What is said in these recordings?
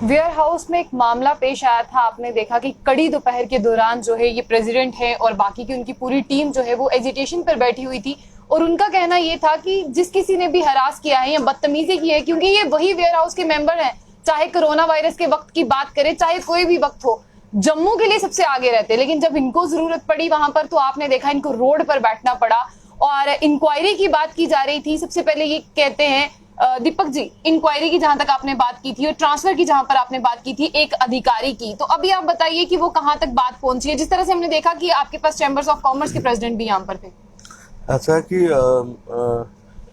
Ware house में एक मामला पेश आया था। आपने देखा कि कड़ी दोपहर के दौरान जो है ये प्रेसिडेंट है और बाकी की उनकी पूरी टीम जो है वो एजिटेशन पर बैठी हुई थी और उनका कहना ये था कि जिस किसी ने भी हरास किया है या बदतमीजी की है, क्योंकि ये वही वेयर हाउस के मेंबर हैं, चाहे कोरोना वायरस के वक्त की बात करें चाहे कोई भी वक्त हो, जम्मू के लिए सबसे आगे रहते, लेकिन जब इनको जरूरत पड़ी वहां पर तो आपने देखा इनको रोड पर बैठना पड़ा। और इंक्वायरी की बात की जा रही थी, सबसे पहले ये कहते हैं दीपक जी, इंक्वायरी की जहां तक आपने बात की थी और ट्रांसफर की जहां पर आपने बात की थी एक अधिकारी की, तो अभी आप बताइए कि वो कहां तक बात पहुंची है, जिस तरह से हमने देखा कि आपके पास चैम्बर्स ऑफ कॉमर्स के प्रेसिडेंट भी यहाँ पर थे। ऐसा है कि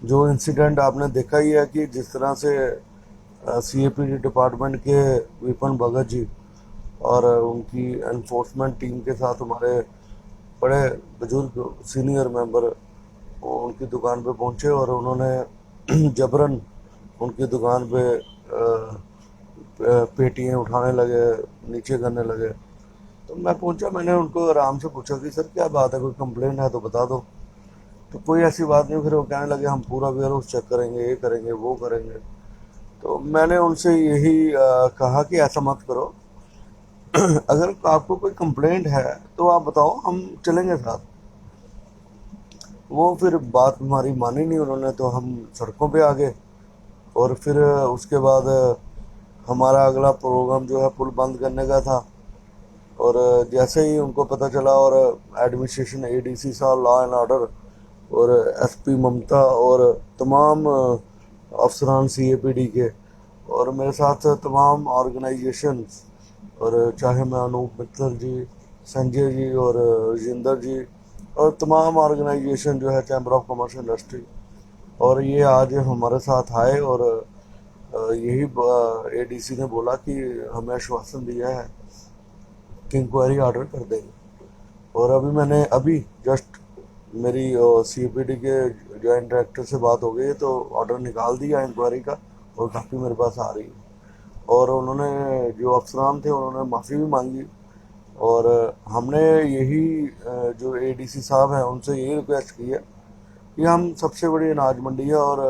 जो इंसिडेंट आपने देखा ही है कि जिस तरह से सीएपीडी डिपार्टमेंट के विपिन भगत जी और उनकी एनफोर्समेंट टीम के साथ हमारे बड़े बुजुर्ग सीनियर मेंबर उनकी दुकान पे पहुंचे और उन्होंने जबरन उनकी दुकान पे पेटियां उठाने लगे, नीचे करने लगे। तो मैं पहुंचा, मैंने उनको आराम से पूछा कि सर क्या बात है, कोई कंप्लेंट है तो बता दो। तो कोई ऐसी बात नहीं। फिर वो कहने लगे हम पूरा वेयर हाउस चेक करेंगे, ये करेंगे वो करेंगे। तो मैंने उनसे यही कहा कि ऐसा मत करो, अगर आपको कोई कंप्लेंट है तो आप बताओ, हम चलेंगे साथ। वो फिर बात हमारी मानी नहीं उन्होंने, तो हम सड़कों पे आ गए। और फिर उसके बाद हमारा अगला प्रोग्राम जो है पुल बंद करने का था। और जैसे ही उनको पता चला और एडमिनिस्ट्रेशन एडीसी साहब, लॉ एंड ऑर्डर और एसपी ममता और तमाम अफसरान सीएपीडी के और मेरे साथ तमाम ऑर्गेनाइजेशंस, और चाहे मैं अनूप मित्तल जी, संजय जी और राजेंद्र जी और तमाम ऑर्गेनाइजेशन जो है चैम्बर ऑफ कॉमर्स इंडस्ट्री, और ये आज हमारे साथ आए। और यही एडीसी ने बोला कि हमें आश्वासन दिया है कि इंक्वायरी ऑर्डर कर देंगे। और अभी जस्ट मेरी सीपीडी के जॉइंट डायरेक्टर से बात हो गई है, तो ऑर्डर निकाल दिया इंक्वायरी का और काफ़ी मेरे पास आ रही है। और उन्होंने, जो अफसरान थे, उन्होंने माफ़ी भी मांगी। और हमने यही जो एडीसी साहब हैं उनसे यही रिक्वेस्ट की है कि हम सबसे बड़ी अनाज मंडी है और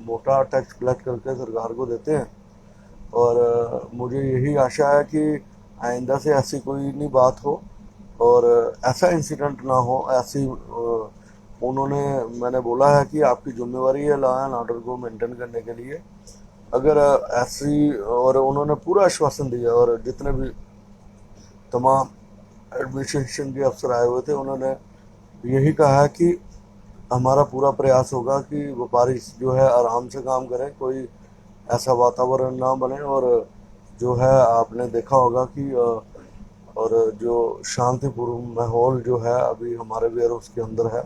मोटा टैक्स कलेक्ट करके सरकार को देते हैं। और मुझे यही आशा है कि आइंदा से ऐसी कोई नहीं बात हो और ऐसा इंसिडेंट ना हो। उन्होंने, मैंने बोला है कि आपकी जिम्मेवारी है लॉ एंड ऑर्डर को मेंटेन करने के लिए, अगर ऐसी, और उन्होंने पूरा आश्वासन दिया। और जितने भी तमाम एडमिनिस्ट्रेशन के अफसर आए हुए थे उन्होंने यही कहा है कि हमारा पूरा प्रयास होगा कि व्यापारी जो है आराम से काम करें, कोई ऐसा वातावरण ना बने। और जो है आपने देखा होगा कि और जो शांतिपूर्ण माहौल जो है अभी हमारे वेयर हाउस के अंदर है।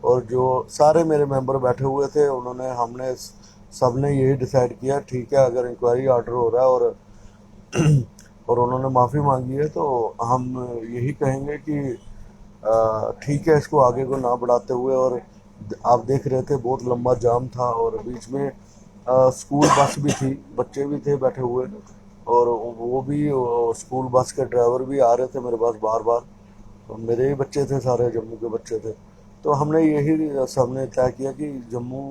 और जो सारे मेरे मेंबर बैठे हुए थे उन्होंने, हमने सब ने यही डिसाइड किया, ठीक है अगर इंक्वायरी ऑर्डर हो रहा है और उन्होंने माफ़ी मांगी है, तो हम यही कहेंगे कि ठीक है, इसको आगे को ना बढ़ाते हुए। और आप देख रहे थे बहुत लंबा जाम था और बीच में स्कूल बस भी थी, बच्चे भी थे बैठे हुए, और वो भी स्कूल बस के ड्राइवर भी आ रहे थे मेरे पास बार बार। तो मेरे ही बच्चे थे, सारे जम्मू के बच्चे थे। तो हमने यही सबने तय किया कि जम्मू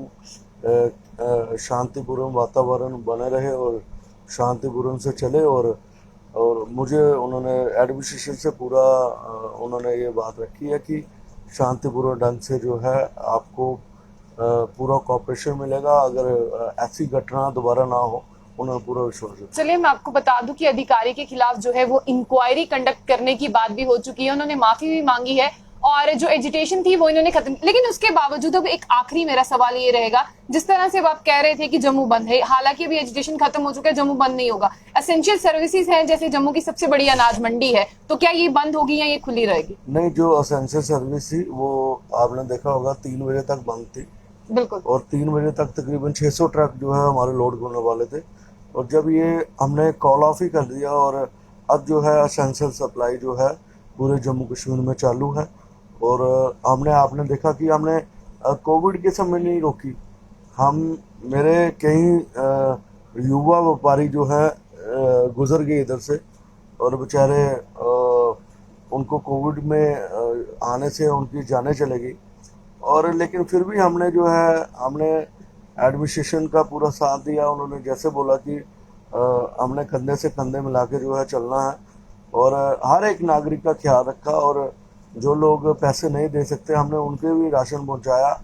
शांतिपूर्ण वातावरण बने रहे और शांतिपूर्ण से चले। और मुझे उन्होंने एडमिनिस्ट्रेशन से पूरा उन्होंने ये बात रखी है कि शांतिपूर्ण ढंग से जो है आपको पूरा कॉपरेशन मिलेगा, अगर ऐसी घटना दोबारा ना हो, उन्हें पूरा विश्वास है। चलिए मैं आपको बता दूं कि अधिकारी के खिलाफ जो है वो इंक्वायरी कंडक्ट करने की बात भी हो चुकी है, उन्होंने माफी भी मांगी है और जो एजिटेशन थी वो इन्होंने खत्म। लेकिन उसके बावजूद अब एक आखिरी मेरा सवाल ये रहेगा, जिस तरह से अब आप कह रहे थे कि जम्मू बंद है, हालांकि अभी एजिटेशन खत्म हो चुका है, जम्मू बंद नहीं होगा। एसेंशियल सर्विसेज हैं, जैसे जम्मू की सबसे बड़ी अनाज मंडी है, तो क्या ये बंद होगी या ये खुली रहेगी? नहीं, जो असेंशियल सर्विस थी वो आपने देखा होगा 3 बजे तक बंद थी। बिल्कुल। और 3 बजे तक तकरीबन 600 ट्रक जो है हमारे लोड करने वाले थे। और जब ये हमने कॉल ऑफ ही कर दिया, और अब जो है असेंशियल सप्लाई जो है पूरे जम्मू कश्मीर में चालू है। और आपने देखा कि हमने कोविड के समय नहीं रोकी। हम, मेरे कई युवा व्यापारी जो है गुजर गए इधर से, और बेचारे उनको कोविड में आने से उनकी जानें चले गई। और लेकिन फिर भी हमने जो है, हमने एडमिनिस्ट्रेशन का पूरा साथ दिया। उन्होंने जैसे बोला कि हमने कंधे से कंधे मिला के जो है चलना है और हर एक नागरिक का ख्याल रखा और जो लोग पैसे नहीं दे सकते हमने उनके भी राशन पहुंचाया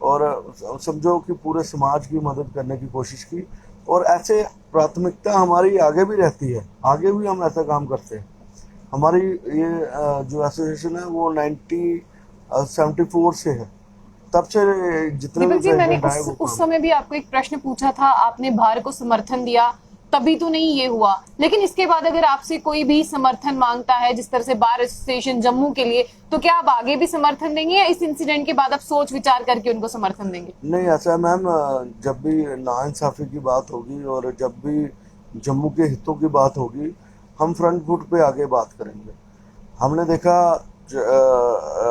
और समझो कि पूरे समाज की मदद करने की कोशिश की और ऐसे प्राथमिकता हमारी आगे भी रहती है, आगे भी हम ऐसा काम करते हैं। हमारी ये जो एसोसिएशन है वो 1974 से है, तब से जितने भी दीपक जी, मैंने प्रेसिडेंट आए वो उस समय भी आपको एक प्रश्न पूछा था, आपने भारत को समर्थन दिया, तभी तो नहीं ये हुआ, लेकिन इसके बाद अगर आपसे कोई भी समर्थन मांगता है जिस तरह से बार एसोसिएशन जम्मू के लिए, तो क्या आप आगे भी समर्थन देंगे या इस इंसिडेंट के बाद आप सोच विचार करके उनको समर्थन देंगे? नहीं, ऐसा है मैम, जब भी नाइंसाफी की बात होगी और जब भी जम्मू के हितों की बात होगी हम फ्रंट फुट पे आगे बात करेंगे। हमने देखा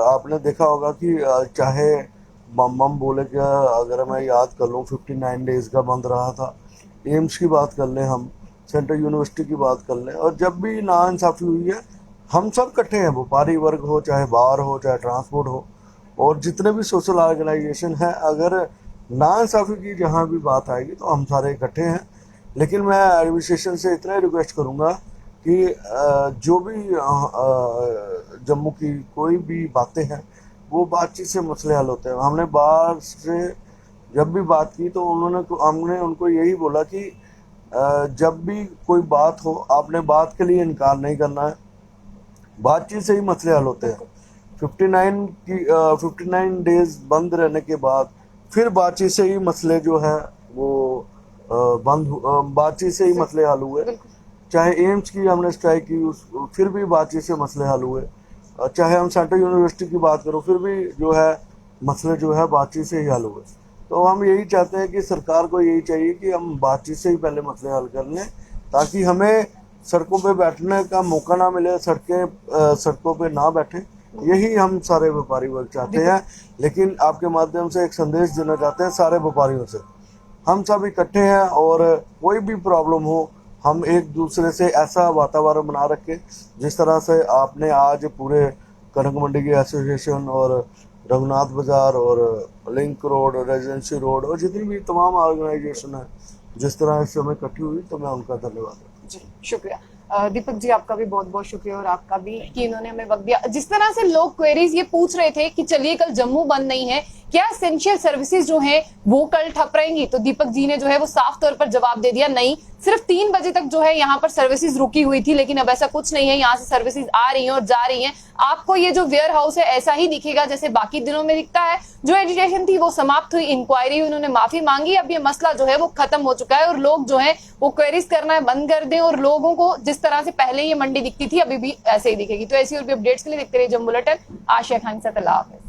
आपने देखा होगा कि चाहे बम बम बोले क्या, अगर मैं याद कर लूँ 59 डेज का बंद रहा था, एम्स की बात कर लें, हम सेंट्रल यूनिवर्सिटी की बात कर लें, और जब भी नाइंसाफी हुई है हम सब इकट्ठे हैं, व्यापारी वर्ग हो, चाहे बार हो, चाहे ट्रांसपोर्ट हो, और जितने भी सोशल ऑर्गेनाइजेशन हैं, अगर नाइंसाफी की जहाँ भी बात आएगी तो हम सारे इकट्ठे हैं। लेकिन मैं एडमिनिस्ट्रेशन से इतना रिक्वेस्ट करूँगा कि जो भी जम्मू की कोई भी बातें हैं वो बातचीत से मसले हल होते हैं। हमने बाहर से जब भी बात की तो हमने उनको यही बोला कि जब भी कोई बात हो आपने बात के लिए इनकार नहीं करना है, बातचीत से ही मसले हल होते हैं। 59 डेज बंद रहने के बाद फिर बातचीत से ही मसले जो है वो बातचीत से ही मसले हल हुए। चाहे एम्स की हमने स्ट्राइक की फिर भी बातचीत से मसले हल हुए, चाहे हम सेंट्रल यूनिवर्सिटी की बात करो फिर भी जो है मसले जो है बातचीत से ही हल हुए। तो हम यही चाहते हैं कि सरकार को यही चाहिए कि हम बातचीत से ही पहले मसले हल कर लें ताकि हमें सड़कों पे बैठने का मौका ना मिले, सड़कों पे ना बैठे। यही हम सारे व्यापारी वर्ग चाहते हैं। लेकिन आपके माध्यम से एक संदेश देना चाहते हैं सारे व्यापारियों से, हम सब इकट्ठे हैं और कोई भी प्रॉब्लम हो हम एक दूसरे से ऐसा वातावरण बना रखें जिस तरह से आपने आज पूरे कनक मंडी की एसोसिएशन और रघुनाथ बाजार और लिंक रोड, रेजिडेंसी रोड और जितनी भी तमाम ऑर्गेनाइजेशन है जिस तरह इस समय इकट्ठी हुई, तो मैं उनका धन्यवाद। जी शुक्रिया दीपक जी, आपका भी बहुत बहुत शुक्रिया और आपका भी कि इन्होंने हमें वक्त दिया। जिस तरह से लोग क्वेरीज ये पूछ रहे थे कि चलिए कल जम्मू बंद नहीं है, क्या एसेंशियल सर्विसेज जो हैं वो कल ठप रहेंगी, तो दीपक जी ने जो है वो साफ तौर पर जवाब दे दिया, नहीं, सिर्फ 3 बजे तक जो है यहाँ पर सर्विसेज रुकी हुई थी, लेकिन अब ऐसा कुछ नहीं है, यहाँ से सर्विसेज आ रही हैं और जा रही हैं। आपको ये जो वेयर हाउस है ऐसा ही दिखेगा जैसे बाकी दिनों में दिखता है। जो एजिटेशन थी वो समाप्त हुई, इंक्वायरी, उन्होंने माफी मांगी, अब ये मसला जो है वो खत्म हो चुका है और लोग जो है वो क्वेरीज करना बंद कर दें और लोगों को जिस तरह से पहले ये मंडी दिखती थी अभी भी ऐसे ही दिखेगी। तो ऐसी और भी अपडेट्स के लिए देखते रहिए जम्मू बुलेटिन। आशिया खान से अल्लाह हाफिज़।